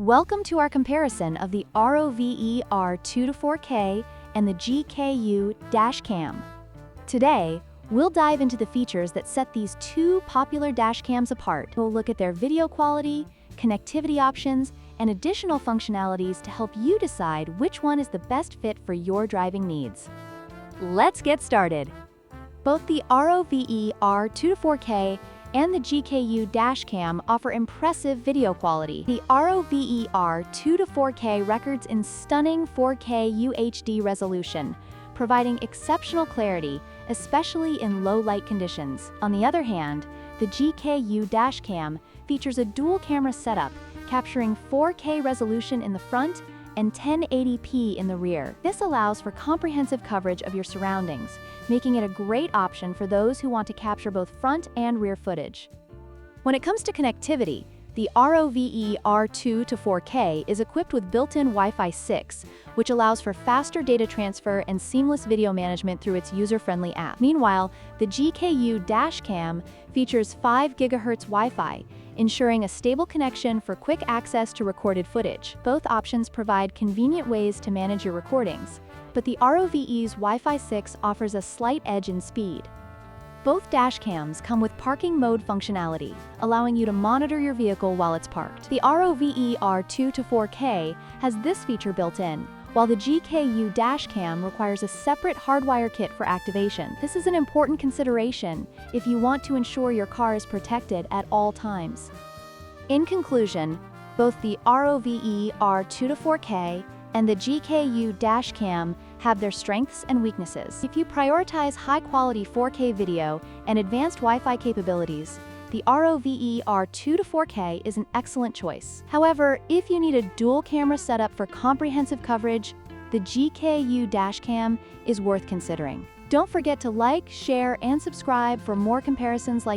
Welcome to our comparison of the ROVE R2-4K and the GKU Dash Cam. Today, we'll dive into the features that set these two popular dash cams apart. We'll look at their video quality, connectivity options, and additional functionalities to help you decide which one is the best fit for your driving needs. Let's get started. Both the ROVE R2-4K and the GKU Dash Cam offer impressive video quality. The ROVE R2-4K records in stunning 4K UHD resolution, providing exceptional clarity, especially in low light conditions. On the other hand, the GKU Dash Cam features a dual camera setup, capturing 4K resolution in the front and 1080p in the rear. This allows for comprehensive coverage of your surroundings, making it a great option for those who want to capture both front and rear footage. When it comes to connectivity, the ROVE R2-4K is equipped with built-in Wi-Fi 6, which allows for faster data transfer and seamless video management through its user-friendly app. Meanwhile, the GKU Dash Cam features 5 GHz Wi-Fi, ensuring a stable connection for quick access to recorded footage. Both options provide convenient ways to manage your recordings, but the ROVE's Wi-Fi 6 offers a slight edge in speed. Both dash cams come with parking mode functionality, allowing you to monitor your vehicle while it's parked. The ROVE R2-4K has this feature built in, while the GKU Dash Cam requires a separate hardwire kit for activation. This is an important consideration if you want to ensure your car is protected at all times. In conclusion, both the ROVE R2-4K and the GKU Dash Cam have their strengths and weaknesses. If you prioritize high-quality 4K video and advanced Wi-Fi capabilities, the ROVE R2-4K is an excellent choice. However, if you need a dual camera setup for comprehensive coverage, the GKU Dash Cam is worth considering. Don't forget to like, share, and subscribe for more comparisons like